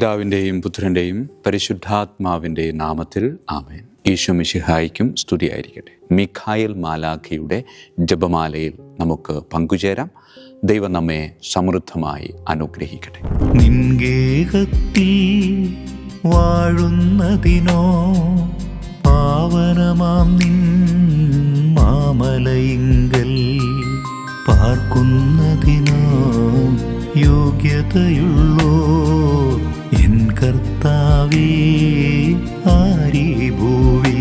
പിതാവിൻ്റെയും പുത്രൻ്റെയും പരിശുദ്ധാത്മാവിൻ്റെയും നാമത്തിൽ ആമേൻ. ഈശോ മിശിഹായ്ക്കും സ്തുതിയായിരിക്കട്ടെ. മിഖായേൽ മാലാഖയുടെ ജപമാലയിൽ നമുക്ക് പങ്കുചേരാം. ദൈവം നമ്മെ സമൃദ്ധമായി അനുഗ്രഹിക്കട്ടെ. നിൻഗേഹത്തിൽ വാഴുന്നതിനോ പാവനമാം നിൻ മാമലയിങ്കൽ പാർക്കുന്നതിനോ യോഗ്യതയുള്ളോ എൻ കർത്താവേ ആരീ ഭൂവിൽ.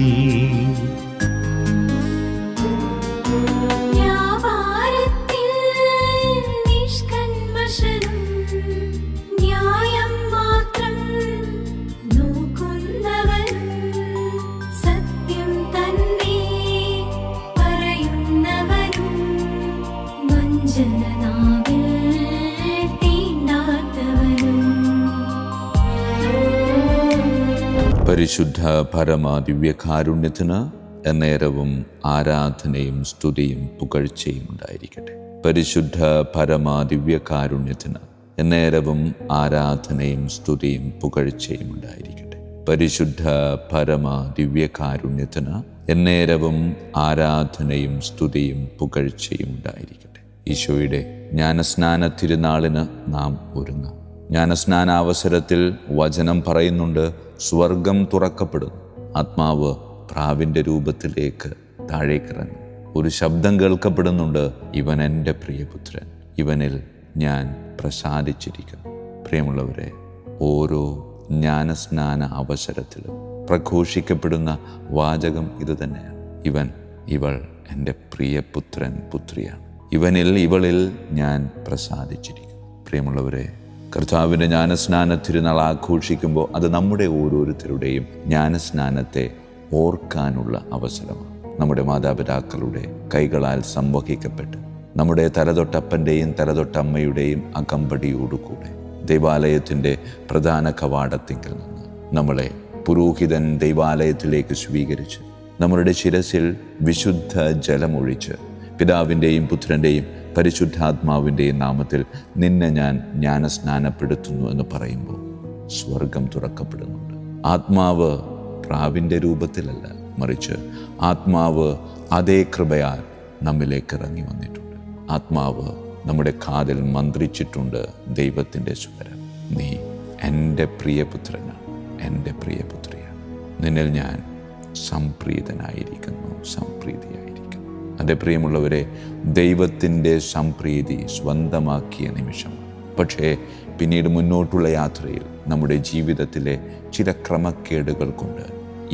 പരിശുദ്ധ പരമ ദിവ്യകാരുണ്യത്തിന് എന്നേരവും ആരാധനയും സ്തുതിയും പുകഴ്ചയും ഉണ്ടായിരിക്കട്ടെ. പരിശുദ്ധ പരമ ദിവ്യകാരുണ്യത്തിന് എന്നേരവും ആരാധനയും സ്തുതിയും പുകഴ്ചയും ഉണ്ടായിരിക്കട്ടെ. പരിശുദ്ധ പരമ ദിവ്യകാരുണ്യത്തിന് എന്നേരവും ആരാധനയും സ്തുതിയും പുകഴ്ചയും ഉണ്ടായിരിക്കട്ടെ. ഈശോയുടെ ജ്ഞാനസ്നാന തിരുനാളിന് നാം ഒരുങ്ങാം. ജ്ഞാനസ്നാനാവസരത്തിൽ വചനം പറയുന്നുണ്ട്, സ്വർഗം തുറക്കപ്പെടുന്നു, ആത്മാവ് പ്രാവിൻ്റെ രൂപത്തിലേക്ക് താഴേക്കിറങ്ങും. ഒരു ശബ്ദം കേൾക്കപ്പെടുന്നുണ്ട്, ഇവൻ എൻ്റെ പ്രിയപുത്രൻ, ഇവനിൽ ഞാൻ പ്രസാദിച്ചിരിക്കുന്നു. പ്രിയമുള്ളവരെ, ഓരോ ജ്ഞാനസ്നാന അവസരത്തിലും പ്രഘോഷിക്കപ്പെടുന്ന വാചകം ഇതുതന്നെയാണ്. ഇവൾ എൻ്റെ പ്രിയപുത്രൻ പുത്രിയാണ്, ഇവളിൽ ഞാൻ പ്രസാദിച്ചിരിക്കുന്നു. പ്രിയമുള്ളവരെ, കർത്താവിൻ്റെ ജ്ഞാനസ്നാന തിരുനാൾ ആഘോഷിക്കുമ്പോൾ അത് നമ്മുടെ ഓരോരുത്തരുടെയും ജ്ഞാനസ്നാനത്തെ ഓർക്കാനുള്ള അവസരമാണ്. നമ്മുടെ മാതാപിതാക്കളുടെ കൈകളാൽ സംവഹിക്കപ്പെട്ട് നമ്മുടെ തലതൊട്ടപ്പൻ്റെയും തലതൊട്ടമ്മയുടെയും അകമ്പടിയോടുകൂടെ ദൈവാലയത്തിൻ്റെ പ്രധാന കവാടത്തിങ്കിൽ നിന്ന് നമ്മളെ പുരോഹിതൻ ദൈവാലയത്തിലേക്ക് സ്വീകരിച്ച് നമ്മളുടെ ശിരസിൽ വിശുദ്ധ ജലമൊഴിച്ച് പിതാവിൻ്റെയും പുത്രൻ്റെയും പരിശുദ്ധാത്മാവിൻ്റെയും നാമത്തിൽ നിന്നെ ഞാൻ ജ്ഞാനസ്നാനപ്പെടുത്തുന്നു എന്ന് പറയുമ്പോൾ സ്വർഗം തുറക്കപ്പെടുന്നുണ്ട്. ആത്മാവ് പ്രാവിൻ്റെ രൂപത്തിലല്ല, മറിച്ച് ആത്മാവ് അതേ കൃപയാൽ നമ്മിലേക്ക് ഇറങ്ങി വന്നിട്ടുണ്ട്. ആത്മാവ് നമ്മുടെ കാതിൽ മന്ത്രിച്ചിട്ടുണ്ട് ദൈവത്തിൻ്റെ സ്വരം, നീ എൻ്റെ പ്രിയപുത്രനാണ്, എൻ്റെ പ്രിയപുത്രിയാണ്, നിന്നിൽ ഞാൻ സംപ്രീതനായിരിക്കുന്നു, സംപ്രീതിയായിരിക്കുന്നു. അതേ പ്രിയമുള്ളവരെ, ദൈവത്തിൻ്റെ സംപ്രീതി സ്വന്തമാക്കിയ നിമിഷം. പക്ഷേ പിന്നീട് മുന്നോട്ടുള്ള യാത്രയിൽ നമ്മുടെ ജീവിതത്തിലെ ചില ക്രമക്കേടുകൾ കൊണ്ട്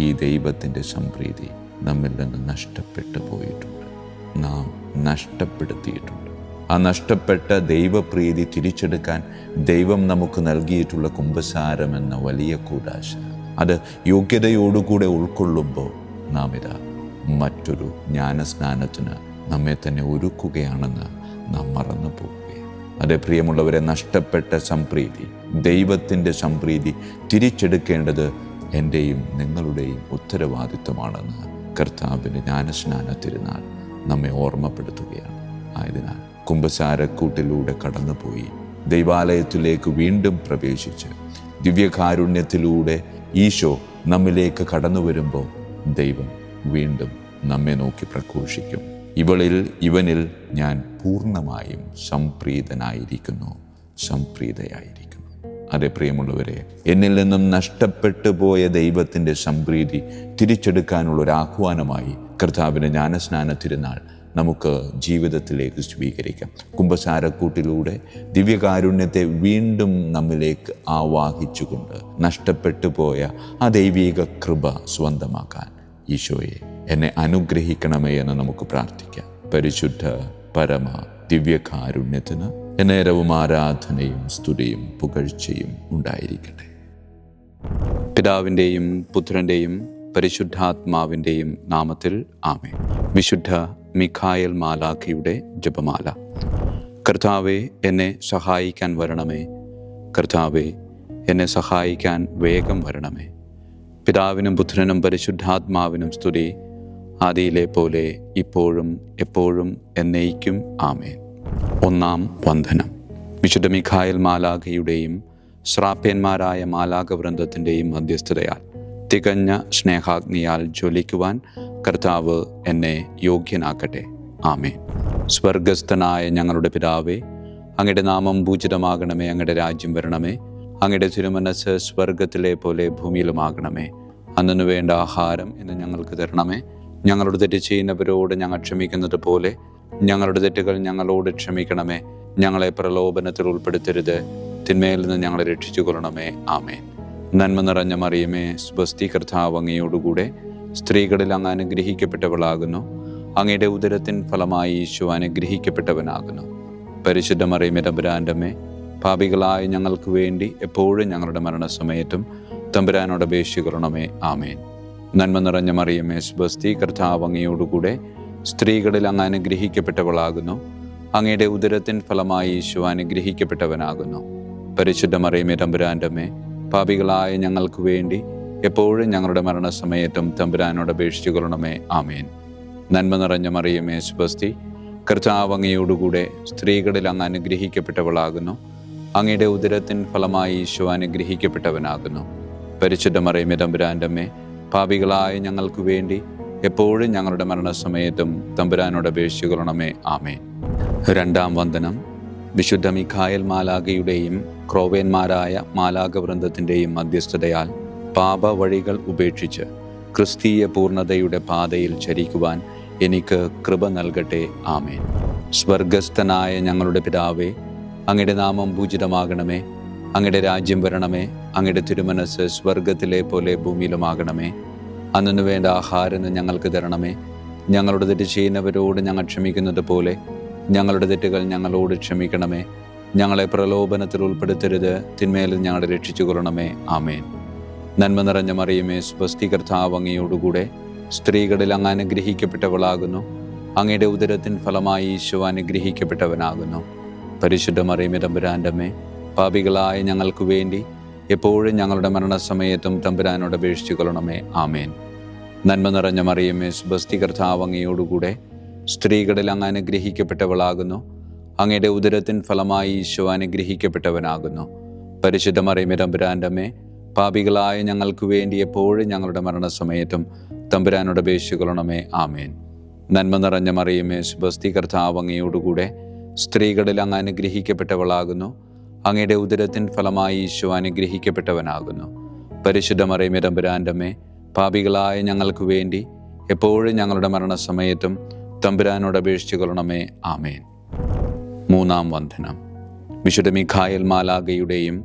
ഈ ദൈവത്തിൻ്റെ സംപ്രീതി നമ്മിൽ നിന്ന് നഷ്ടപ്പെട്ടു പോയിട്ടുണ്ട്, നാം നഷ്ടപ്പെടുത്തിയിട്ടുണ്ട്. ആ നഷ്ടപ്പെട്ട ദൈവപ്രീതി തിരിച്ചെടുക്കാൻ ദൈവം നമുക്ക് നൽകിയിട്ടുള്ള കുമ്പസാരം എന്ന വലിയ കൂദാശ, അത് യോഗ്യതയോടുകൂടെ ഉൾക്കൊള്ളുമ്പോൾ നാം ഇതാ മറ്റൊരു ജ്ഞാനസ്നാനത്തിന് നമ്മെ തന്നെ ഒരുക്കുകയാണെന്ന് നാം മറന്നു പോവുകയാണ്. അതേ പ്രിയമുള്ളവരെ, നഷ്ടപ്പെട്ട സംപ്രീതി, ദൈവത്തിൻ്റെ സംപ്രീതി തിരിച്ചെടുക്കേണ്ടത് എൻ്റെയും നിങ്ങളുടെയും ഉത്തരവാദിത്വമാണെന്ന് കർത്താവിൻ്റെ ജ്ഞാനസ്നാന തിരുനാൾ നമ്മെ ഓർമ്മപ്പെടുത്തുകയാണ്. ആയതിനാൽ കുമ്പസാരക്കൂട്ടിലൂടെ കടന്നുപോയി ദൈവാലയത്തിലേക്ക് വീണ്ടും പ്രവേശിച്ച് ദിവ്യകാരുണ്യത്തിലൂടെ ഈശോ നമ്മിലേക്ക് കടന്നു വരുമ്പോൾ ദൈവം വീണ്ടും നമ്മെ നോക്കി പ്രഘോഷിക്കും, ഇവനിൽ ഞാൻ പൂർണ്ണമായും സംപ്രീതനായിരിക്കുന്നു, സംപ്രീതയായിരിക്കുന്നു. അതേ പ്രിയമുള്ളവരെ, എന്നിൽ നിന്നും നഷ്ടപ്പെട്ടു പോയ ദൈവത്തിൻ്റെ സംപ്രീതി തിരിച്ചെടുക്കാനുള്ള ഒരു ആഹ്വാനമായി കർത്താവിൻ്റെ ജ്ഞാനസ്നാന തിരുനാൾ നമുക്ക് ജീവിതത്തിലേക്ക് സ്വീകരിക്കാം. കുമ്പസാരക്കൂട്ടിലൂടെ ദിവ്യകാരുണ്യത്തെ വീണ്ടും നമ്മിലേക്ക് ആവാഹിച്ചുകൊണ്ട് നഷ്ടപ്പെട്ടു പോയ ആ ദൈവിക കൃപ സ്വന്തമാക്കാൻ ഈശോയെ എന്നെ അനുഗ്രഹിക്കണമേ എന്ന് നമുക്ക് പ്രാർത്ഥിക്കാം. പരിശുദ്ധ പരമ ദിവ്യകാരുണ്യത്തിന് എന്നേരവും ആരാധനയും സ്തുതിയും പുകഴ്ചയും ഉണ്ടായിരിക്കട്ടെ. പിതാവിൻ്റെയും പുത്രൻ്റെയും പരിശുദ്ധാത്മാവിൻ്റെയും നാമത്തിൽ ആമേൻ. വിശുദ്ധ മിഖായേൽ മാലാഖയുടെ ജപമാല. കർത്താവേ, എന്നെ സഹായിക്കാൻ വരണമേ. കർത്താവേ, എന്നെ സഹായിക്കാൻ വേഗം വരണമേ. പിതാവിനും പുത്രനും പരിശുദ്ധാത്മാവിനും സ്തുതി, ആദിയിലെ പോലെ ഇപ്പോഴും എപ്പോഴും എന്നേക്കും ആമേൻ. ഒന്നാം വന്ദനം. വിശുദ്ധ മിഖായേൽ മാലാഖയുടെയും ശ്രാപ്യന്മാരായ മാലാകവൃന്ദത്തിൻ്റെയും മധ്യസ്ഥതയാൽ തികഞ്ഞ സ്നേഹാഗ്നിയാൽ ജ്വലിക്കുവാൻ കർത്താവ് എന്നെ യോഗ്യനാക്കട്ടെ. ആമേൻ. സ്വർഗസ്ഥനായ ഞങ്ങളുടെ പിതാവേ, അങ്ങയുടെ നാമം പൂജിതമാകണമേ. അങ്ങയുടെ രാജ്യം വരണമേ. അങ്ങയുടെ തിരുമനസ്സ് സ്വർഗത്തിലെ പോലെ ഭൂമിയിലുമാകണമേ. അന്നു വേണ്ട ആഹാരം ഇന്ന് ഞങ്ങൾക്ക് തരണമേ. ഞങ്ങളുടെ തെറ്റ് ചെയ്യുന്നവരോട് ഞങ്ങൾ ക്ഷമിക്കുന്നത് പോലെ ഞങ്ങളുടെ തെറ്റുകൾ ഞങ്ങളോട് ക്ഷമിക്കണമേ. ഞങ്ങളെ പ്രലോഭനത്തിൽ ഉൾപ്പെടുത്തരുത്, തിന്മയിൽ നിന്ന് ഞങ്ങളെ രക്ഷിച്ചു കൊള്ളണമേ. ആമേൻ. നന്മ നിറഞ്ഞ മറിയമേ, സ്വസ്തി, കർത്താവ് അങ്ങയോടുകൂടെ സ്ത്രീകളിൽ അങ്ങ് അനുഗ്രഹിക്കപ്പെട്ടവളാകുന്നു. അങ്ങയുടെ ഉദരത്തിൻ ഫലമായി ഈശോ അനുഗ്രഹിക്കപ്പെട്ടവനാകുന്നു. പരിശുദ്ധ മറിയമേ, തമ്പുരാൻ്റെ അമ്മേ, പാപികളായ ഞങ്ങൾക്ക് വേണ്ടി എപ്പോഴും ഞങ്ങളുടെ മരണസമയത്തും തമ്പുരാനോട് അപേക്ഷിക്കണമേ. ആമേൻ. നന്മ നിറഞ്ഞ മറിയമേ, സ്വസ്തി, കർത്താവ് അങ്ങയോടുകൂടെ സ്ത്രീകളിൽ അങ്ങ് അനുഗ്രഹിക്കപ്പെട്ടവളാകുന്നു. അങ്ങയുടെ ഉദരത്തിൻ ഫലമായി ഈശോ അനുഗ്രഹിക്കപ്പെട്ടവനാകുന്നു. പരിശുദ്ധ മറിയമേ, തമ്പുരാൻ്റെ അമ്മേ, പാപികളായ ഞങ്ങൾക്ക് വേണ്ടി എപ്പോഴും ഞങ്ങളുടെ മരണസമയത്തും തമ്പുരാനോട് അപേക്ഷിച്ചുകൊള്ളണമേ. ആമേൻ. നന്മ നിറഞ്ഞ മറിയമേ, സ്വസ്തി, കർത്താവ് അങ്ങയോടുകൂടെ സ്ത്രീകളിൽ അങ്ങ് അനുഗ്രഹിക്കപ്പെട്ടവളാകുന്നു. അങ്ങയുടെ ഉദരത്തിൻ ഫലമായി ഈശോ അനുഗ്രഹിക്കപ്പെട്ടവനാകുന്നു. പരിശുദ്ധ മറിയമേ, തമ്പുരാൻ്റെ അമ്മേ, പാപികളായ ഞങ്ങൾക്ക് വേണ്ടി എപ്പോഴും ഞങ്ങളുടെ മരണസമയത്തും തമ്പുരാനോട് അപേക്ഷിച്ചുകൊള്ളണമേ. ആമേൻ. രണ്ടാം വന്ദനം. വിശുദ്ധ മിഖായേൽ മാലാഖയുടെയും ക്രോവേന്മാരായ മാലാഖവൃന്ദത്തിൻ്റെയും മധ്യസ്ഥതയാൽ പാപ വഴികൾ ഉപേക്ഷിച്ച് ക്രിസ്തീയ പൂർണ്ണതയുടെ പാതയിൽ ചരിക്കുവാൻ എനിക്ക് കൃപ നൽകട്ടെ. ആമേൻ. സ്വർഗസ്ഥനായ ഞങ്ങളുടെ പിതാവേ, അങ്ങയുടെ നാമം പൂജിതമാകണമേ. അങ്ങയുടെ രാജ്യം വരണമേ. അങ്ങയുടെ തിരുമനസ്സ് സ്വർഗത്തിലെ പോലെ ഭൂമിയിലുമാകണമേ. അന്നു വേണ്ട ആഹാരം ഞങ്ങൾക്ക് തരണമേ. ഞങ്ങളുടെ തെറ്റ് ചെയ്യുന്നവരോട് ഞങ്ങൾ ക്ഷമിക്കുന്നത് പോലെ ഞങ്ങളുടെ തെറ്റുകൾ ഞങ്ങളോട് ക്ഷമിക്കണമേ. ഞങ്ങളെ പ്രലോഭനത്തിൽ ഉൾപ്പെടുത്തരുത്, തിന്മയിൽ ഞങ്ങളെ രക്ഷിച്ചു കൊള്ളണമേ. ആമേൻ. നന്മ നിറഞ്ഞ മറിയമേ, സ്വസ്തി, കർത്താവ് അങ്ങയോടുകൂടെ സ്ത്രീകളിൽ അങ്ങ് അനുഗ്രഹിക്കപ്പെട്ടവളാകുന്നു. അങ്ങയുടെ ഉദരത്തിൻ ഫലമായി ഈശോ അനുഗ്രഹിക്കപ്പെട്ടവനാകുന്നു. പരിശുദ്ധ മറിയമേ, തമ്പുരാൻ്റെ അമ്മേ, പാപികളായ ഞങ്ങൾക്ക് വേണ്ടി എപ്പോഴും ഞങ്ങളുടെ മരണസമയത്തും തമ്പുരാനോട് അപേക്ഷിച്ചു കൊള്ളണമേ. ആമേൻ. നന്മ നിറഞ്ഞ മറിയമേ, സ്വസ്തി, കർത്താവ് അങ്ങയോടുകൂടെ സ്ത്രീകളിൽ അങ്ങ് അനുഗ്രഹിക്കപ്പെട്ടവളാകുന്നു. അങ്ങയുടെ ഉദരത്തിൻ ഫലമായി ഈശോ അനുഗ്രഹിക്കപ്പെട്ടവനാകുന്നു. പരിശുദ്ധ മറിയമേ, തമ്പുരാൻ്റെ അമ്മേ, പാപികളായ ഞങ്ങൾക്ക് വേണ്ടി എപ്പോഴും ഞങ്ങളുടെ മരണസമയത്തും തമ്പുരാനോട് അപേക്ഷിച്ചു കൊള്ളണമേ. ആമേൻ. നന്മ നിറഞ്ഞ മറിയമേ, സ്വസ്തി, കർത്താവ് അങ്ങയോടുകൂടെ സ്ത്രീകളിൽ അങ്ങ് അനുഗ്രഹിക്കപ്പെട്ടവളാകുന്നു. അങ്ങയുടെ ഉദരത്തിൻ ഫലമായി ഈശോ അനുഗ്രഹിക്കപ്പെട്ടവനാകുന്നു. പരിശുദ്ധ മറിയമേ, തമ്പുരാൻ്റെ അമ്മേ, പാപികളായ ഞങ്ങൾക്ക് വേണ്ടി എപ്പോഴും ഞങ്ങളുടെ മരണസമയത്തും തമ്പുരാനോട് അപേക്ഷിച്ചു കൊള്ളണമേ. ആമേൻ. മൂന്നാം വന്ദനം. വിശുദ്ധ മിഖായേൽ മാലാഖയുടെയും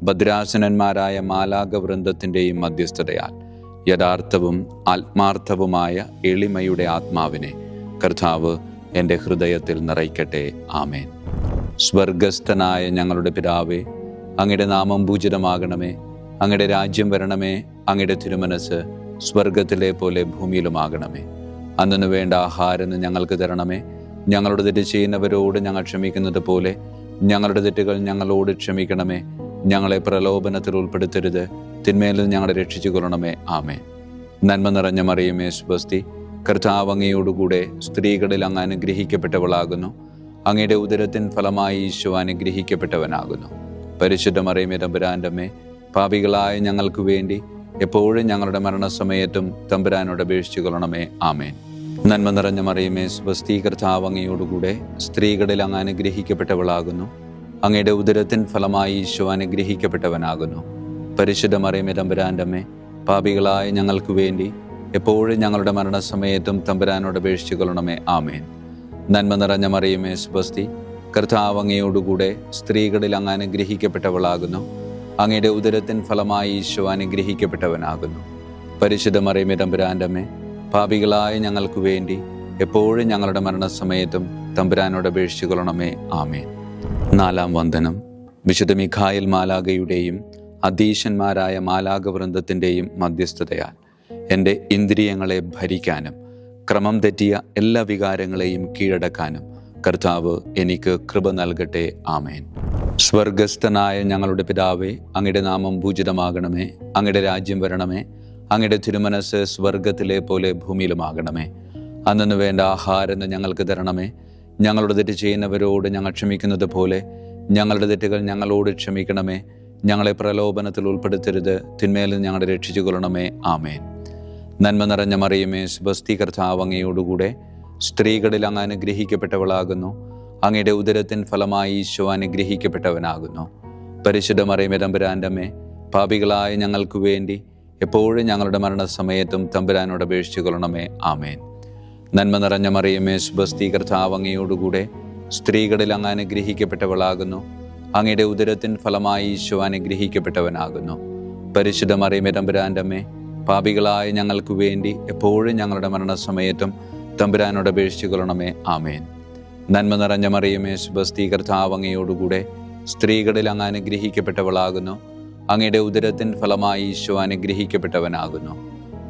ഭദ്രാസനന്മാരായ മാലാഖവൃന്ദത്തിൻ്റെയും മധ്യസ്ഥതയാൽ യഥാർത്ഥവും ആത്മാർത്ഥവുമായ എളിമയുടെ ആത്മാവിനെ കർത്താവ് എൻ്റെ ഹൃദയത്തിൽ നിറയ്ക്കട്ടെ. ആമേൻ. സ്വർഗസ്ഥനായ ഞങ്ങളുടെ പിതാവേ, അങ്ങയുടെ നാമം പൂജിതമാകണമേ. അങ്ങയുടെ രാജ്യം വരണമേ. അങ്ങയുടെ തിരുമനസ്സ് സ്വർഗത്തിലെ പോലെ ഭൂമിയിലുമാകണമേ. അന്നു വേണ്ട ആഹാരം ഞങ്ങൾക്ക് തരണമേ. ഞങ്ങളുടെ തെറ്റ് ചെയ്യുന്നവരോട് ഞങ്ങൾ ക്ഷമിക്കുന്നത് പോലെ ഞങ്ങളുടെ തെറ്റുകൾ ഞങ്ങളോട് ക്ഷമിക്കണമേ. ഞങ്ങളെ പ്രലോഭനത്തിൽ ഉൾപ്പെടുത്തരുത്, തിന്മയിൽ ഞങ്ങളെ രക്ഷിച്ചു കൊള്ളണമേ. ആമേൻ. നന്മ നിറഞ്ഞ മറിയമേ, സ്വസ്തി, കർത്താവ് അങ്ങയോടുകൂടെ സ്ത്രീകളിൽ അങ്ങ് അനുഗ്രഹിക്കപ്പെട്ടവളാകുന്നു. അങ്ങയുടെ ഉദരത്തിൻ ഫലമായി ഈശോ അനുഗ്രഹിക്കപ്പെട്ടവനാകുന്നു. പരിശുദ്ധ മറിയമേ, തമ്പുരാൻ്റെ അമ്മേ, പാപികളായ ഞങ്ങൾക്ക് വേണ്ടി എപ്പോഴും ഞങ്ങളുടെ മരണസമയത്തും തമ്പുരാനോട് അപേക്ഷിച്ചു കൊള്ളണമേ. ആമേൻ. നന്മ നിറഞ്ഞ മറിയമേ, സ്വസ്തി, കർത്താവ് അങ്ങയോടുകൂടെ സ്ത്രീകളിൽ അങ്ങ് അനുഗ്രഹിക്കപ്പെട്ടവളാകുന്നു. അങ്ങയുടെ ഉദരത്തിൻ ഫലമായി ഈശോ അനുഗ്രഹിക്കപ്പെട്ടവനാകുന്നു. പരിശുദ്ധ മറിയമേ, തമ്പുരാൻ്റെ അമ്മേ, പാപികളായ ഞങ്ങൾക്ക് വേണ്ടി എപ്പോഴും ഞങ്ങളുടെ മരണസമയത്തും തമ്പുരാനോട് അപേക്ഷിച്ചു കൊള്ളണമേ. ആമേൻ. നന്മ നിറഞ്ഞ മറിയമേ, സ്വസ്തി, കർത്താവ് അങ്ങയോടുകൂടെ സ്ത്രീകളിൽ അങ്ങ് അനുഗ്രഹിക്കപ്പെട്ടവളാകുന്നു. അങ്ങയുടെ ഉദരത്തിൻ ഫലമായി ഈശോ അനുഗ്രഹിക്കപ്പെട്ടവനാകുന്നു. പരിശുദ്ധ മറിയമേ, തമ്പുരാൻ്റെ അമ്മേ, പാപികളായ ഞങ്ങൾക്ക് വേണ്ടി എപ്പോഴും ഞങ്ങളുടെ മരണസമയത്തും തമ്പുരാനോട് അപേക്ഷിച്ചു കൊള്ളണമേ. ആമേൻ. നാലാം വന്ദനം. വിശുദ്ധ മിഖായേൽ മാലാഖയുടെയും അധീശന്മാരായ മാലാഖവൃന്ദത്തിൻ്റെയും മധ്യസ്ഥതയാൽ എൻ്റെ ഇന്ദ്രിയങ്ങളെ ഭരിക്കാനും ക്രമം തെറ്റിയ എല്ലാ വികാരങ്ങളെയും കീഴടക്കാനും കർത്താവ് എനിക്ക് കൃപ നൽകട്ടെ. ആമേൻ. സ്വർഗസ്ഥനായ ഞങ്ങളുടെ പിതാവേ, അങ്ങയുടെ നാമം പൂജിതമാകണമേ. അങ്ങയുടെ രാജ്യം വരണമേ. അങ്ങയുടെ തിരുമനസ്സ് സ്വർഗത്തിലെ പോലെ ഭൂമിയിലുമാകണമേ. അന്നു വേണ്ട ആഹാരം ഞങ്ങൾക്ക് തരണമേ. ഞങ്ങളുടെ തെറ്റ് ചെയ്യുന്നവരോട് ഞങ്ങൾ ക്ഷമിക്കുന്നത് പോലെ ഞങ്ങളുടെ തെറ്റുകൾ ഞങ്ങളോട് ക്ഷമിക്കണമേ. ഞങ്ങളെ പ്രലോഭനത്തിൽ ഉൾപ്പെടുത്തരുത്, തിന്മയിൽ നിന്ന് ഞങ്ങളെ രക്ഷിച്ചു കൊള്ളണമേ. ആമേൻ. നന്മ നിറഞ്ഞ മറിയമേ, സ്വസ്തി, കർത്താവ് അങ്ങയോടുകൂടെ സ്ത്രീകളിൽ അങ്ങ് അനുഗ്രഹിക്കപ്പെട്ടവളാകുന്നു. അങ്ങയുടെ ഉദരത്തിൻ ഫലമായി ഈശോ അനുഗ്രഹിക്കപ്പെട്ടവനാകുന്നു. പരിശുദ്ധ മറിയമേ, തമ്പുരാൻ്റെ അമ്മേ, പാപികളായ ഞങ്ങൾക്ക് വേണ്ടി എപ്പോഴും ഞങ്ങളുടെ മരണസമയത്തും തമ്പുരാനോട് അപേക്ഷിച്ചു കൊള്ളണമേ. ആമേൻ. നന്മ നിറഞ്ഞ മറിയമേ, സ്വസ്തി, കർത്താവ് അങ്ങയോടുകൂടെ സ്ത്രീകളിൽ അങ്ങ് അനുഗ്രഹിക്കപ്പെട്ടവളാകുന്നു. അങ്ങയുടെ ഉദരത്തിൻ ഫലമായി ഈശോ അനുഗ്രഹിക്കപ്പെട്ടവനാകുന്നു. പരിശുദ്ധ മറിയമേ, തമ്പുരാൻ്റെ അമ്മേ, പാപികളായ ഞങ്ങൾക്ക് വേണ്ടി എപ്പോഴും ഞങ്ങളുടെ മരണസമയത്തും തമ്പുരാനോട് അപേക്ഷിച്ചു കൊള്ളണമേ. ആമേൻ. നന്മ നിറഞ്ഞ മറിയമേ, സ്വസ്തി, കർത്താവ് അങ്ങയോടുകൂടെ സ്ത്രീകളിൽ അങ്ങ് അനുഗ്രഹിക്കപ്പെട്ടവളാകുന്നു. അങ്ങയുടെ ഉദരത്തിൻ ഫലമായി ഈശോ അനുഗ്രഹിക്കപ്പെട്ടവനാകുന്നു.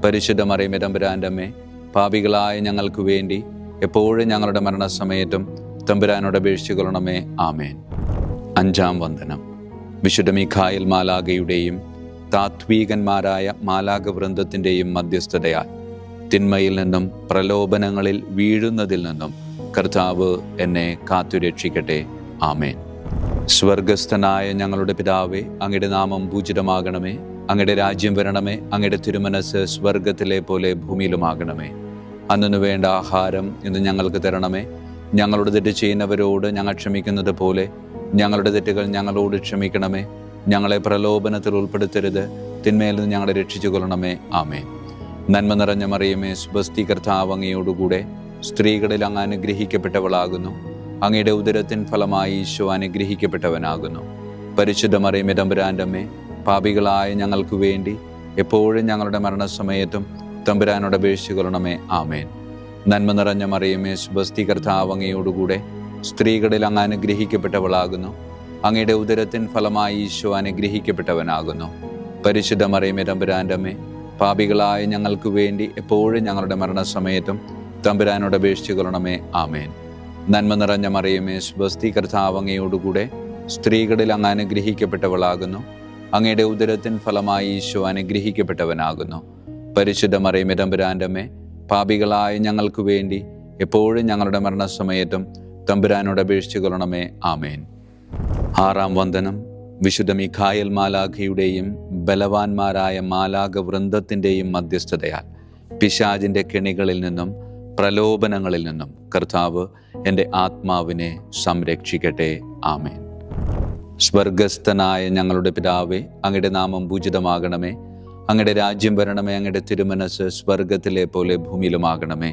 പരിശുദ്ധ മറിയമേ, തമ്പുരാൻ്റെ അമ്മേ, പാപികളായ ഞങ്ങൾക്ക് വേണ്ടി എപ്പോഴും ഞങ്ങളുടെ മരണസമയത്തും തമ്പുരാനോട് അപേക്ഷിച്ചു കൊള്ളണമേ. ആമേൻ. അഞ്ചാം വന്ദനം. വിശുദ്ധ മീഖായേൽ മാലാഖയുടെയും താത്വീകന്മാരായ മാലാഖ വൃന്ദത്തിൻ്റെയും മധ്യസ്ഥതയാൽ തിന്മയിൽ നിന്നും പ്രലോഭനങ്ങളിൽ വീഴുന്നതിൽ നിന്നും കർത്താവ് എന്നെ കാത്തുരക്ഷിക്കട്ടെ. ആമേൻ. സ്വർഗസ്ഥനായ ഞങ്ങളുടെ പിതാവേ, അങ്ങയുടെ നാമം പൂജിതമാകണമേ. അങ്ങയുടെ രാജ്യം വരണമേ. അങ്ങയുടെ തിരുമനസ് സ്വർഗത്തിലെ പോലെ ഭൂമിയിലുമാകണമേ. അന്നു വേണ്ട ആഹാരം ഇന്ന് ഞങ്ങൾക്ക് തരണമേ. ഞങ്ങളുടെ തെറ്റ് ചെയ്യുന്നവരോട് ഞങ്ങൾ ക്ഷമിക്കുന്നത് പോലെ ഞങ്ങളുടെ തെറ്റുകൾ ഞങ്ങളോട് ക്ഷമിക്കണമേ. ഞങ്ങളെ പ്രലോഭനത്തിൽ ഉൾപ്പെടുത്തരുത്, തിന്മയിൽ നിന്ന് ഞങ്ങളെ രക്ഷിച്ചു കൊള്ളണമേ. ആമേൻ. നന്മ നിറഞ്ഞ മറിയമേ, സ്വസ്തി, കർത്താവ് അങ്ങയോടുകൂടെ സ്ത്രീകളിൽ അങ്ങ് അനുഗ്രഹിക്കപ്പെട്ടവളാകുന്നു. അങ്ങയുടെ ഉദരത്തിൻ ഫലമായി ഈശോ അനുഗ്രഹിക്കപ്പെട്ടവനാകുന്നു. പരിശുദ്ധ മറിയമേ, തമ്പുരാൻ്റെ അമ്മേ, പാപികളായ ഞങ്ങൾക്ക് വേണ്ടി എപ്പോഴും ഞങ്ങളുടെ മരണസമയത്തും തമ്പുരാനോട് അപേക്ഷിച്ചു കൊള്ളണമേ. ആമേൻ. നന്മ നിറഞ്ഞ മറിയമേ, സ്വസ്തി, കർത്താവ് അങ്ങയോടുകൂടെ സ്ത്രീകളിൽ അങ്ങ് അനുഗ്രഹിക്കപ്പെട്ടവളാകുന്നു. അങ്ങയുടെ ഉദരത്തിൻ ഫലമായി ഈശോ അനുഗ്രഹിക്കപ്പെട്ടവനാകുന്നു. പരിശുദ്ധ മറിയമേ, തമ്പുരാൻ്റെ അമ്മേ, പാപികളായ ഞങ്ങൾക്ക് വേണ്ടി എപ്പോഴും ഞങ്ങളുടെ മരണസമയത്തും തമ്പുരാനോട് അപേക്ഷിച്ചു കൊള്ളണമേ. ആമേൻ. നന്മ നിറഞ്ഞ മറിയമേ, സ്വസ്തി, കർത്താവ് അങ്ങയോടുകൂടെ സ്ത്രീകളിൽ അങ്ങ് അനുഗ്രഹിക്കപ്പെട്ടവളാകുന്നു. അങ്ങയുടെ ഉദരത്തിൻ ഫലമായി ഈശോ അനുഗ്രഹിക്കപ്പെട്ടവനാകുന്നു. പരിശുദ്ധ മറിയമേ, തമ്പുരാൻ്റെ അമ്മേ, പാപികളായ ഞങ്ങൾക്ക് വേണ്ടി എപ്പോഴും ഞങ്ങളുടെ മരണസമയത്തും തമ്പുരാനോട് അപേക്ഷിച്ചു കൊള്ളണമേ. ആമേൻ. ആറാം വന്ദനം. വിശുദ്ധ മീഖായേൽ മാലാഖയുടെയും ബലവാന്മാരായ മാലാഖ വൃന്ദത്തിൻ്റെയും മധ്യസ്ഥതയാൽ പിശാചിൻ്റെ കെണികളിൽ നിന്നും പ്രലോഭനങ്ങളിൽ നിന്നും കർത്താവ് എൻ്റെ ആത്മാവിനെ സംരക്ഷിക്കട്ടെ. ആമേൻ. സ്വർഗസ്ഥനായ ഞങ്ങളുടെ പിതാവേ, അങ്ങയുടെ നാമം പൂജിതമാകണമേ. അങ്ങയുടെ രാജ്യം വരണമേ. അങ്ങയുടെ തിരുമനസ് സ്വർഗത്തിലെ പോലെ ഭൂമിയിലുമാകണമേ.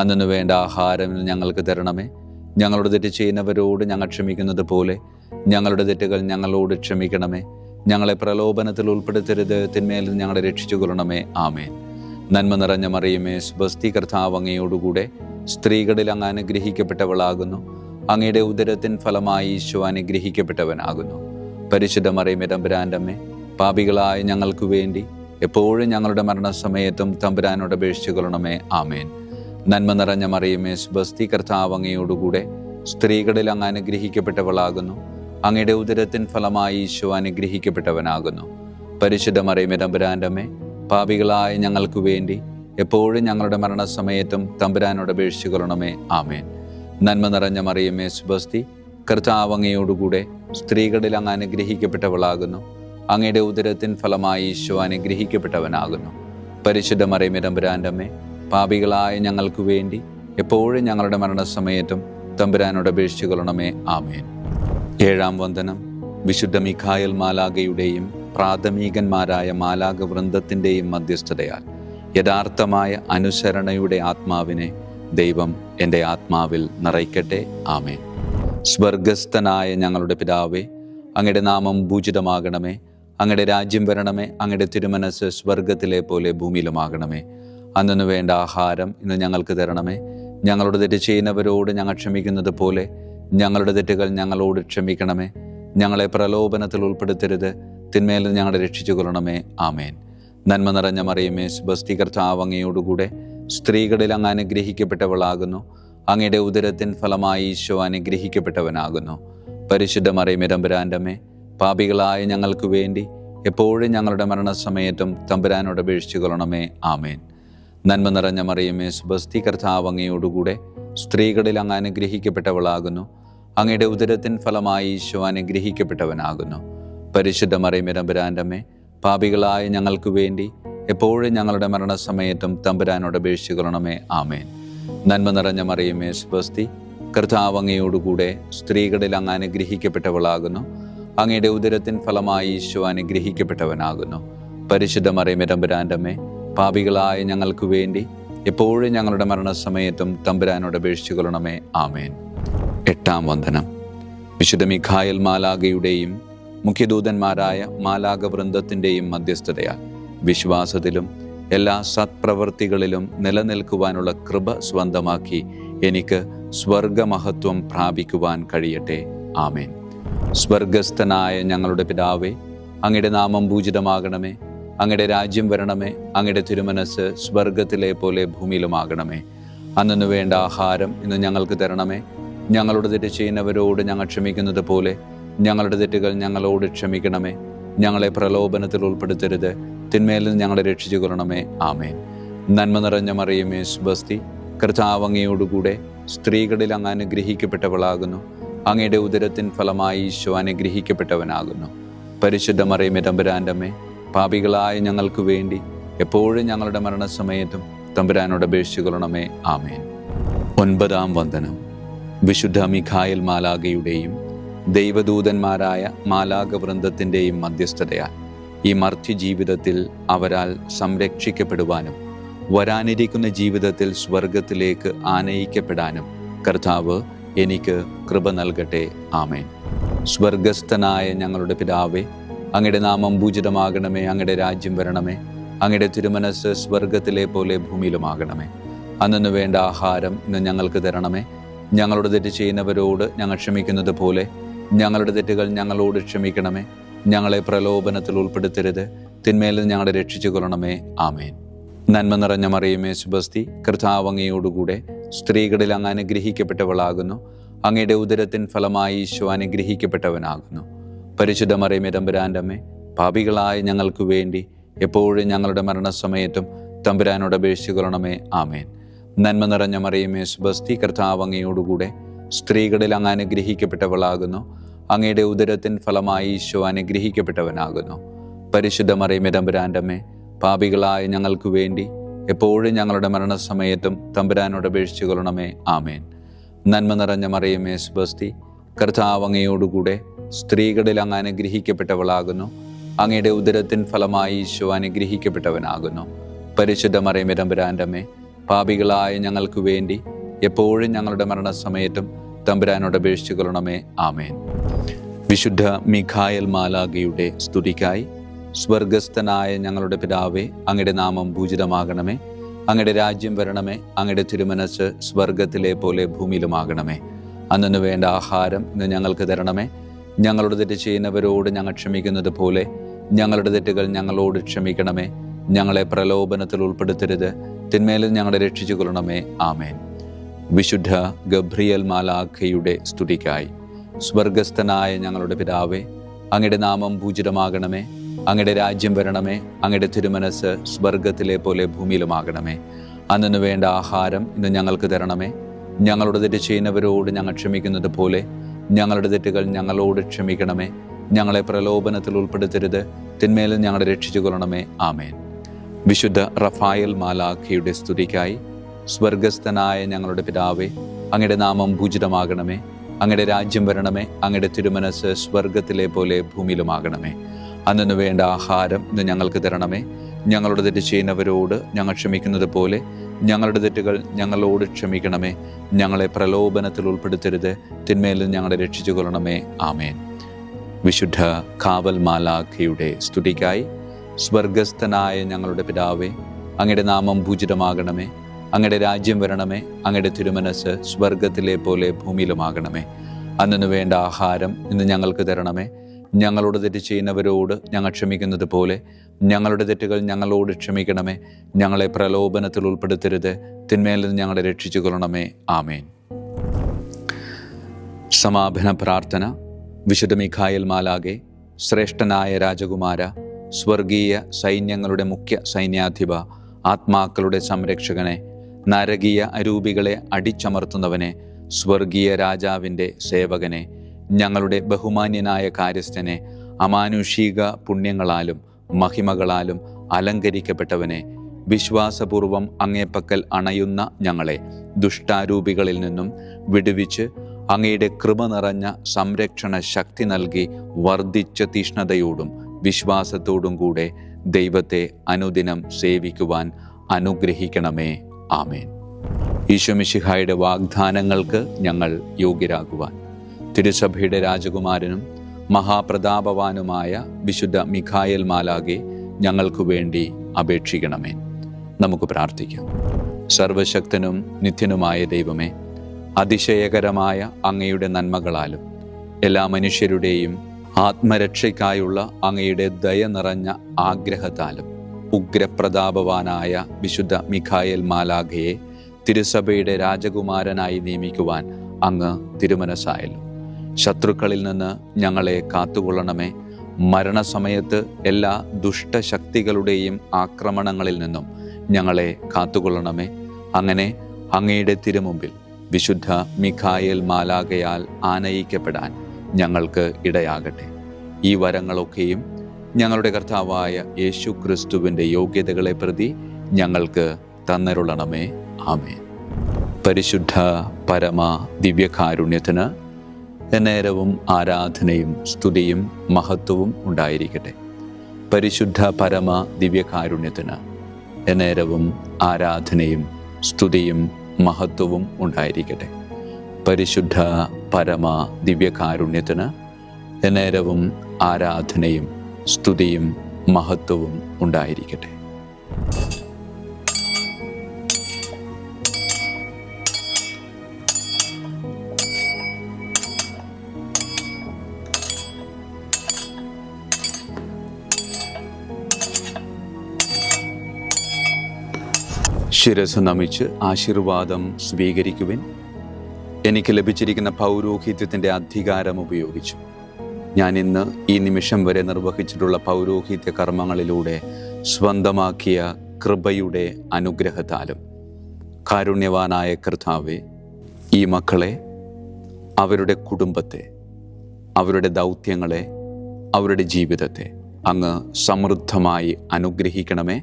അന്നു വേണ്ട ആഹാരം ഞങ്ങൾക്ക് തരണമേ. ഞങ്ങളുടെ തെറ്റ് ചെയ്യുന്നവരോട് ഞങ്ങൾ ക്ഷമിക്കുന്നത് പോലെ ഞങ്ങളുടെ തെറ്റുകൾ ഞങ്ങളോട് ക്ഷമിക്കണമേ. ഞങ്ങളെ പ്രലോഭനത്തിൽ ഉൾപ്പെടുത്തരുത്, തിന്മയിൽ നിന്ന് ഞങ്ങളെ രക്ഷിച്ചു കൊള്ളണമേ. ആമേൻ. നന്മ നിറഞ്ഞ മറിയമേ, സ്വസ്തി, കർത്താവ് അങ്ങയോടുകൂടെ സ്ത്രീകളിൽ അങ്ങ് അനുഗ്രഹിക്കപ്പെട്ടവളാകുന്നു. അങ്ങയുടെ ഉദരത്തിൻ ഫലമായി ഈശോ അനുഗ്രഹിക്കപ്പെട്ടവനാകുന്നു. പരിശുദ്ധ മറിയമേ, തമ്പുരാൻ്റെ അമ്മേ, പാപികളായ ഞങ്ങൾക്ക് വേണ്ടി എപ്പോഴും ഞങ്ങളുടെ മരണസമയത്തും തമ്പുരാനോട് അപേക്ഷിച്ചു കൊള്ളണമേ. ആമേൻ. നന്മ നിറഞ്ഞ മറിയമേ, സ്വസ്തി, കർത്താവ് അങ്ങയോടുകൂടെ സ്ത്രീകളിൽ അങ്ങ് അനുഗ്രഹിക്കപ്പെട്ടവളാകുന്നു. അങ്ങയുടെ ഉദരത്തിൻ ഫലമായി ഈശോ അനുഗ്രഹിക്കപ്പെട്ടവനാകുന്നു. പരിശുദ്ധ മറിയമേ, തമ്പുരാൻ്റെ അമ്മേ, പാപികളായ ഞങ്ങൾക്ക് വേണ്ടി എപ്പോഴും ഞങ്ങളുടെ മരണസമയത്തും തമ്പുരാനോട് അപേക്ഷിച്ചു കൊള്ളണമേ. ആമേൻ. നന്മ നിറഞ്ഞ മറിയമേ, സ്വസ്തി, കർത്താവ് അങ്ങയോടുകൂടെ സ്ത്രീകളിൽ അങ്ങ് അനുഗ്രഹിക്കപ്പെട്ടവളാകുന്നു. അങ്ങയുടെ ഉദരത്തിൻ ഫലമായി ഈശോ അനുഗ്രഹിക്കപ്പെട്ടവനാകുന്നു. പരിശുദ്ധ മറിയമേ, തമ്പുരാൻ്റെ അമ്മേ, പാപികളായ ഞങ്ങൾക്ക് വേണ്ടി എപ്പോഴും ഞങ്ങളുടെ മരണസമയത്തും തമ്പുരാനോട് അപേക്ഷിച്ചു കൊള്ളണമേ. ആമേൻ. ഏഴാം വന്ദനം. വിശുദ്ധ മീഖായേൽ മാലാഖയുടെയും പ്രാഥമികന്മാരായ മാലാഖ വൃന്ദത്തിൻ്റെയും മധ്യസ്ഥതയാൽ യഥാർത്ഥമായ അനുസരണയുടെ ആത്മാവിനെ ദൈവം എൻ്റെ ആത്മാവിൽ നിറയ്ക്കട്ടെ. ആമേൻ. സ്വർഗസ്ഥനായ ഞങ്ങളുടെ പിതാവേ, അങ്ങയുടെ നാമം പൂജിതമാകണമേ. അങ്ങയുടെ രാജ്യം വരണമേ. അങ്ങയുടെ തിരുമനസ് സ്വർഗത്തിലെ പോലെ ഭൂമിയിലുമാകണമേ. അന്നു വേണ്ട ആഹാരം ഇന്ന് ഞങ്ങൾക്ക് തരണമേ. ഞങ്ങളുടെ തെറ്റ് ചെയ്യുന്നവരോട് ഞങ്ങൾ ക്ഷമിക്കുന്നത് പോലെ ഞങ്ങളുടെ തെറ്റുകൾ ഞങ്ങളോട് ക്ഷമിക്കണമേ. ഞങ്ങളെ പ്രലോഭനത്തിൽ ഉൾപ്പെടുത്തരുത്, തിന്മയിൽ നിന്ന് ഞങ്ങളെ രക്ഷിച്ചു കൊള്ളണമേ. ആമേൻ. നന്മ നിറഞ്ഞ മറിയമേ, സ്വസ്തി, കർത്താവ് അങ്ങയോടുകൂടെ സ്ത്രീകളിൽ അങ്ങ് അനുഗ്രഹിക്കപ്പെട്ടവളാകുന്നു. അങ്ങയുടെ ഉദരത്തിൻ ഫലമായി ഈശോ അനുഗ്രഹിക്കപ്പെട്ടവനാകുന്നു. പരിശുദ്ധ മറിയമേ, തമ്പുരാൻ്റെ അമ്മേ, പാപികളായ ഞങ്ങൾക്ക് വേണ്ടി എപ്പോഴും ഞങ്ങളുടെ മരണസമയത്തും തമ്പുരാനോട് അപേക്ഷിച്ചു കൊള്ളണമേ. ആമേൻ. നന്മ നിറഞ്ഞ മറിയമേ, സ്വസ്തി, കർത്താവ് അങ്ങയോടുകൂടെ സ്ത്രീകളിൽ അങ്ങ് അനുഗ്രഹിക്കപ്പെട്ടവളാകുന്നു. അങ്ങയുടെ ഉദരത്തിൻ ഫലമായി ഈശോ അനുഗ്രഹിക്കപ്പെട്ടവനാകുന്നു. പരിശുദ്ധ മറിയമേ തമ്പുരാൻ്റെ അമ്മേ, പാപികളായ ഞങ്ങൾക്ക് വേണ്ടി എപ്പോഴും ഞങ്ങളുടെ മരണസമയത്തും തമ്പുരാനോട് അപേക്ഷിക്കണമേ. ആമേൻ. നന്മ നിറഞ്ഞ മറിയമേ സ്വസ്തി, കർത്താവ് അങ്ങയോടുകൂടെ സ്ത്രീകളിൽ അങ്ങ് അനുഗ്രഹിക്കപ്പെട്ടവളാകുന്നു. അങ്ങയുടെ ഉദരത്തിൻ ഫലമായി ഈശോ അനുഗ്രഹിക്കപ്പെട്ടവനാകുന്നു. പരിശുദ്ധ മറിയമേ തമ്പുരാൻ്റെ അമ്മേ, പാപികളായ ഞങ്ങൾക്ക് വേണ്ടി എപ്പോഴും ഞങ്ങളുടെ മരണസമയത്തും തമ്പുരാനോട് അപേക്ഷിക്കണമേ. ആമേൻ. 8-ാം വന്ദനം. വിശുദ്ധ മിഖായേൽ മാലാഖയുടെയും മുഖ്യദൂതന്മാരായ മാലാഖ വൃന്ദത്തിൻ്റെയും മധ്യസ്ഥതയാൽ വിശ്വാസത്തിലും എല്ലാ സത്പ്രവൃത്തികളിലും നിലനിൽക്കുവാനുള്ള കൃപ സ്വന്തമാക്കി എനിക്ക് സ്വർഗമഹത്വം പ്രാപിക്കുവാൻ കഴിയട്ടെ. ആമേൻ. സ്വർഗസ്ഥനായ ഞങ്ങളുടെ പിതാവേ, അങ്ങയുടെ നാമം പൂജിതമാകണമേ. അങ്ങയുടെ രാജ്യം വരണമേ. അങ്ങയുടെ തിരുമനസ് സ്വർഗത്തിലെ പോലെ ഭൂമിയിലുമാകണമേ. അന്നു വേണ്ട ആഹാരം ഇന്ന് ഞങ്ങൾക്ക് തരണമേ. ഞങ്ങളുടെ തെറ്റ് ചെയ്യുന്നവരോട് ഞങ്ങൾ ക്ഷമിക്കുന്നത് പോലെ ഞങ്ങളുടെ തെറ്റുകൾ ഞങ്ങളോട് ക്ഷമിക്കണമേ. ഞങ്ങളെ പ്രലോഭനത്തിൽ ഉൾപ്പെടുത്തരുത്, തിന്മയിൽ നിന്ന് ഞങ്ങളെ രക്ഷിച്ചു കൊള്ളണമേ. ആമേൻ. നന്മ നിറഞ്ഞ മറിയമേ സ്വസ്തി, കർത്താവ് അങ്ങയോടുകൂടെ സ്ത്രീകളിൽ അങ്ങ് അനുഗ്രഹിക്കപ്പെട്ടവളാകുന്നു. അങ്ങയുടെ ഉദരത്തിൻ ഫലമായി ഈശോ അനുഗ്രഹിക്കപ്പെട്ടവനാകുന്നു. പരിശുദ്ധ മറിയമേ തമ്പുരാൻ്റെ അമ്മേ, പാപികളായ ഞങ്ങൾക്ക് വേണ്ടി എപ്പോഴും ഞങ്ങളുടെ മരണസമയത്തും തമ്പുരാനോട് അപേക്ഷിച്ചുകൊള്ളണമേ. ആമേൻ. 9-ാം വന്ദനം. വിശുദ്ധ മിഖായേൽ മാലാഖയുടെയും ദൈവദൂതന്മാരായ മാലാഖ വൃന്ദത്തിൻ്റെയും മധ്യസ്ഥതയാൽ ഈ മർത്യ ജീവിതത്തിൽ അവരാൽ സംരക്ഷിക്കപ്പെടുവാനും വരാനിരിക്കുന്ന ജീവിതത്തിൽ സ്വർഗത്തിലേക്ക് ആനയിക്കപ്പെടാനും കർത്താവ് എനിക്ക് കൃപ നൽകട്ടെ. ആമേൻ. സ്വർഗസ്ഥനായ ഞങ്ങളുടെ പിതാവേ, അങ്ങയുടെ നാമം പൂജിതമാകണമേ. അങ്ങയുടെ രാജ്യം വരണമേ. അങ്ങയുടെ തിരുമനസ് സ്വർഗത്തിലെ പോലെ ഭൂമിയിലുമാകണമേ. അന്നു വേണ്ട ആഹാരം ഇന്ന് ഞങ്ങൾക്ക് തരണമേ. ഞങ്ങളുടെ തെറ്റ് ചെയ്യുന്നവരോട് ഞങ്ങൾ ക്ഷമിക്കുന്നത് പോലെ ഞങ്ങളുടെ തെറ്റുകൾ ഞങ്ങളോട് ക്ഷമിക്കണമേ. ഞങ്ങളെ പ്രലോഭനത്തിൽ ഉൾപ്പെടുത്തരുത്, തിന്മയിൽ നിന്ന് ഞങ്ങളെ രക്ഷിച്ചു കൊള്ളണമേ. ആമേൻ. നന്മ നിറഞ്ഞ മറിയമേ സ്വസ്തി, കർത്താവ് അങ്ങയോടുകൂടെ സ്ത്രീകളിൽ അങ്ങ് അനുഗ്രഹിക്കപ്പെട്ടവളാകുന്നു. അങ്ങയുടെ ഉദരത്തിൻ ഫലമായി ഈശോ അനുഗ്രഹിക്കപ്പെട്ടവനാകുന്നു. പരിശുദ്ധ മറിയമേ തമ്പുരാൻ്റെ അമ്മേ, പാപികളായ ഞങ്ങൾക്ക് വേണ്ടി എപ്പോഴും ഞങ്ങളുടെ മരണസമയത്തും തമ്പുരാനോട് അപേക്ഷിച്ചുകൊള്ളണമേ. ആമേൻ. നന്മ നിറഞ്ഞ മറിയമേ സ്വസ്തി, കർത്താവ് അങ്ങയോടുകൂടെ സ്ത്രീകളിൽ അങ്ങ് അനുഗ്രഹിക്കപ്പെട്ടവളാകുന്നു. അങ്ങയുടെ ഉദരത്തിൻ ഫലമായി ഈശോ അനുഗ്രഹിക്കപ്പെട്ടവനാകുന്നു. പരിശുദ്ധ മറിയമേ തമ്പുരാൻ്റെ അമ്മേ, പാപികളായ ഞങ്ങൾക്ക് വേണ്ടി എപ്പോഴും ഞങ്ങളുടെ മരണസമയത്തും തമ്പുരാനോട് അപേക്ഷിച്ചുകൊള്ളണമേ. ആമേൻ. നന്മ നിറഞ്ഞ മറിയമേ സ്വസ്തി, കർത്താവ് അങ്ങയോടുകൂടെ സ്ത്രീകളിൽ അങ്ങ് അനുഗ്രഹിക്കപ്പെട്ടവളാകുന്നു. അങ്ങയുടെ ഉദരത്തിൻ ഫലമായി ഈശോ അനുഗ്രഹിക്കപ്പെട്ടവനാകുന്നു. പരിശുദ്ധ മറിയമേ തമ്പുരാൻ്റെ അമ്മേ, പാപികളായ ഞങ്ങൾക്ക് വേണ്ടി എപ്പോഴും ഞങ്ങളുടെ മരണസമയത്തും തമ്പുരാനോട് അപേക്ഷിച്ചുകൊള്ളണമേ. ആമേൻ. വിശുദ്ധ മിഖായേൽ മാലാഖയുടെ സ്തുതിക്കായി സ്വർഗസ്ഥനായ ഞങ്ങളുടെ പിതാവേ, അങ്ങയുടെ നാമം പൂജിതമാകണമേ. അങ്ങയുടെ രാജ്യം വരണമേ. അങ്ങയുടെ തിരുമനസ് സ്വർഗത്തിലെ പോലെ ഭൂമിയിലുമാകണമേ. അന്നു വേണ്ട ആഹാരം ഇന്ന് ഞങ്ങൾക്ക് തരണമേ. ഞങ്ങളുടെ തെറ്റ് ചെയ്യുന്നവരോട് ഞങ്ങൾ ക്ഷമിക്കുന്നത് പോലെ ഞങ്ങളുടെ തെറ്റുകൾ ഞങ്ങളോട് ക്ഷമിക്കണമേ. ഞങ്ങളെ പ്രലോഭനത്തിൽ ഉൾപ്പെടുത്തരുത്, തിന്മയിൽ ഞങ്ങളെ രക്ഷിച്ചു കൊള്ളണമേ. ആമേൻ. വിശുദ്ധ ഗബ്രിയേൽ മാലാഖയുടെ സ്തുതിക്കായി സ്വർഗസ്ഥനായ ഞങ്ങളുടെ പിതാവേ, അങ്ങയുടെ നാമം പൂജിതമാകണമേ. അങ്ങയുടെ രാജ്യം വരണമേ. അങ്ങയുടെ തിരുമനസ് സ്വർഗത്തിലെ പോലെ ഭൂമിയിലുമാകണമേ. അന്നു വേണ്ട ആഹാരം ഇന്ന് ഞങ്ങൾക്ക് തരണമേ. ഞങ്ങളുടെ തെറ്റ് ചെയ്യുന്നവരോട് ഞങ്ങൾ ക്ഷമിക്കുന്നത് പോലെ ഞങ്ങളുടെ തെറ്റുകൾ ഞങ്ങളോട് ക്ഷമിക്കണമേ. ഞങ്ങളെ പ്രലോഭനത്തിൽ ഉൾപ്പെടുത്തരുത്, തിന്മയിൽ ഞങ്ങളെ രക്ഷിച്ചു കൊള്ളണമേ. ആമേൻ. വിശുദ്ധ റഫായേൽ മാലാഖയുടെ സ്തുതിക്കായി സ്വർഗസ്ഥനായ ഞങ്ങളുടെ പിതാവേ, അങ്ങയുടെ നാമം പൂജിതമാകണമേ. അങ്ങയുടെ രാജ്യം വരണമേ. അങ്ങയുടെ തിരുമനസ് സ്വർഗത്തിലെ പോലെ ഭൂമിയിലുമാകണമേ. അന്നു വേണ്ട ആഹാരം ഇന്ന് ഞങ്ങൾക്ക് തരണമേ. ഞങ്ങളുടെ തെറ്റ് ചെയ്യുന്നവരോട് ഞങ്ങൾ ക്ഷമിക്കുന്നത് പോലെ ഞങ്ങളുടെ തെറ്റുകൾ ഞങ്ങളോട് ക്ഷമിക്കണമേ. ഞങ്ങളെ പ്രലോഭനത്തിൽ ഉൾപ്പെടുത്തരുത്, തിന്മയിൽ ഞങ്ങളെ രക്ഷിച്ചു കൊള്ളണമേ. ആമേൻ. വിശുദ്ധ കാവൽ മാലാഖയുടെ സ്തുതിക്കായി സ്വർഗസ്ഥനായ ഞങ്ങളുടെ പിതാവേ, അങ്ങയുടെ നാമം പൂജിതമാകണമേ. അങ്ങയുടെ രാജ്യം വരണമേ. അങ്ങയുടെ തിരുമനസ് സ്വർഗത്തിലെ പോലെ ഭൂമിയിലുമാകണമേ. അന്നു വേണ്ട ആഹാരം ഇന്ന് ഞങ്ങൾക്ക് തരണമേ. ഞങ്ങളോട് തെറ്റ് ചെയ്യുന്നവരോട് ഞങ്ങൾ ക്ഷമിക്കുന്നത് പോലെ ഞങ്ങളുടെ തെറ്റുകൾ ഞങ്ങളോട് ക്ഷമിക്കണമേ. ഞങ്ങളെ പ്രലോഭനത്തിൽ ഉൾപ്പെടുത്തരുത്, തിന്മയിൽ നിന്ന് ഞങ്ങളെ രക്ഷിച്ചു കൊള്ളണമേ. ആമേൻ. സമാപന പ്രാർത്ഥന. വിശുദ്ധ മിഖായേൽ മാലാഖേ, ശ്രേഷ്ഠനായ രാജകുമാര, സ്വർഗീയ സൈന്യങ്ങളുടെ മുഖ്യ സൈന്യാധിപ, ആത്മാക്കളുടെ സംരക്ഷകനെ, നരകീയ അരൂപികളെ അടിച്ചമർത്തുന്നവനെ, സ്വർഗീയ രാജാവിൻ്റെ സേവകനെ, ഞങ്ങളുടെ ബഹുമാന്യനായ കാര്യസ്ഥനെ, അമാനുഷിക പുണ്യങ്ങളാലും മഹിമകളാലും അലങ്കരിക്കപ്പെട്ടവനെ, വിശ്വാസപൂർവം അങ്ങേപ്പക്കൽ അണയുന്ന ഞങ്ങളെ ദുഷ്ടാരൂപികളിൽ നിന്നും വിടുവിച്ച് അങ്ങയുടെ കൃപ നിറഞ്ഞ സംരക്ഷണ ശക്തി നൽകി വർദ്ധിച്ച തീഷ്ണതയോടും വിശ്വാസത്തോടും കൂടെ ദൈവത്തെ അനുദിനം സേവിക്കുവാൻ അനുഗ്രഹിക്കണമേ. ആമേൻ. ഈശോമിശിഹായുടെ വാഗ്ദാനങ്ങൾക്ക് ഞങ്ങൾ യോഗ്യരാകുവാൻ തിരുസഭയുടെ രാജകുമാരനും മഹാപ്രതാപവാനുമായ വിശുദ്ധ മിഖായേൽ മാലാഖെ ഞങ്ങൾക്ക് വേണ്ടി അപേക്ഷിക്കണമേ. നമുക്ക് പ്രാർത്ഥിക്കാം. സർവശക്തനും നിത്യനുമായ ദൈവമേ, അതിശയകരമായ അങ്ങയുടെ നന്മകളാലും എല്ലാ മനുഷ്യരുടെയും ആത്മരക്ഷയ്ക്കായുള്ള അങ്ങയുടെ ദയ നിറഞ്ഞ ആഗ്രഹത്താലും ഉഗ്രപ്രതാപവാനായ വിശുദ്ധ മിഖായേൽ മാലാഖയെ തിരുസഭയുടെ രാജകുമാരനായി നിയമിക്കുവാൻ അങ്ങ് തിരുമനസ്സായല്ലോ. ശത്രുക്കളിൽ നിന്ന് ഞങ്ങളെ കാത്തുകൊള്ളണമേ. മരണസമയത്ത് എല്ലാ ദുഷ്ടശക്തികളുടെയും ആക്രമണങ്ങളിൽ നിന്നും ഞങ്ങളെ കാത്തുകൊള്ളണമേ. അങ്ങനെ അങ്ങയുടെ തിരുമുമ്പിൽ വിശുദ്ധ മിഖായേൽ മാലാഖയാൽ ആനയിക്കപ്പെടാൻ ഞങ്ങൾക്ക് ഇടയാകട്ടെ. ഈ വരങ്ങളൊക്കെയും ഞങ്ങളുടെ കർത്താവായ യേശു ക്രിസ്തുവിൻ്റെ യോഗ്യതകളെ പ്രതി ഞങ്ങൾക്ക് തന്നരുളണമേ. ആമേൻ. പരിശുദ്ധ പരമ ദിവ്യകാരുണ്യത്തിന് എന്നേരവും ആരാധനയും സ്തുതിയും മഹത്വവും ഉണ്ടായിരിക്കട്ടെ. പരിശുദ്ധ പരമ ദിവ്യകാരുണ്യത്തിന് എന്നേരവും ആരാധനയും സ്തുതിയും മഹത്വവും ഉണ്ടായിരിക്കട്ടെ. പരിശുദ്ധ പരമ ദിവ്യകാരുണ്യത്തിന് എന്നേരവും ആരാധനയും സ്തുതിയും മഹത്വവും ഉണ്ടായിരിക്കട്ടെ. ശിരസ് നമിച്ച് ആശീർവാദം സ്വീകരിക്കുവിൻ. എനിക്ക് ലഭിച്ചിരിക്കുന്ന പൗരോഹിത്യത്തിൻ്റെ അധികാരം ഉപയോഗിച്ചു ഞാൻ ഇന്ന് ഈ നിമിഷം വരെ നിർവഹിച്ചിട്ടുള്ള പൗരോഹിത്യ കർമ്മങ്ങളിലൂടെ സ്വന്തമാക്കിയ കൃപയുടെ അനുഗ്രഹത്താലും കാരുണ്യവാനായ കർത്താവേ, ഈ മക്കളെ, അവരുടെ കുടുംബത്തെ, അവരുടെ ദൗത്യങ്ങളെ, അവരുടെ ജീവിതത്തെ അങ്ങ് സമൃദ്ധമായി അനുഗ്രഹിക്കണമേ.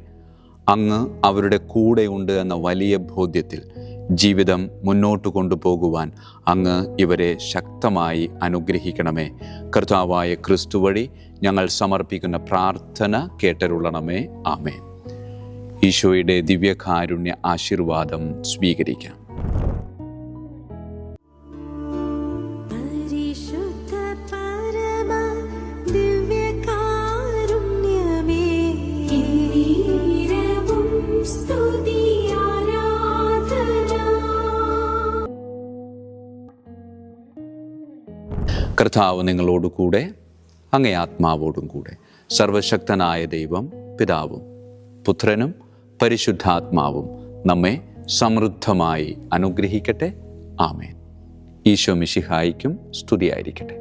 അങ്ങ് അവരുടെ കൂടെയുണ്ട് എന്ന വലിയ ബോധ്യത്തിൽ ജീവിതം മുന്നോട്ട് കൊണ്ടുപോകുവാൻ അങ്ങ് ഇവരെ ശക്തമായി അനുഗ്രഹിക്കണമേ. കർത്താവായ ക്രിസ്തു വഴി ഞങ്ങൾ സമർപ്പിക്കുന്ന പ്രാർത്ഥന കേട്ടരുളണമേ. ആമേൻ. ഈശോയുടെ ദിവ്യകാരുണ്യ ആശീർവാദം സ്വീകരിക്കാം. കർത്താവ് നിങ്ങളോട് കൂടെ, അങ്ങേ ആത്മാവോടും കൂടെ. സർവശക്തനായ ദൈവം പിതാവും പുത്രനും പരിശുദ്ധാത്മാവും നമ്മെ സമൃദ്ധമായി അനുഗ്രഹിക്കട്ടെ. ആമേൻ. ഈശോ മിശിഹായിക്കും സ്തുതിയായിരിക്കട്ടെ.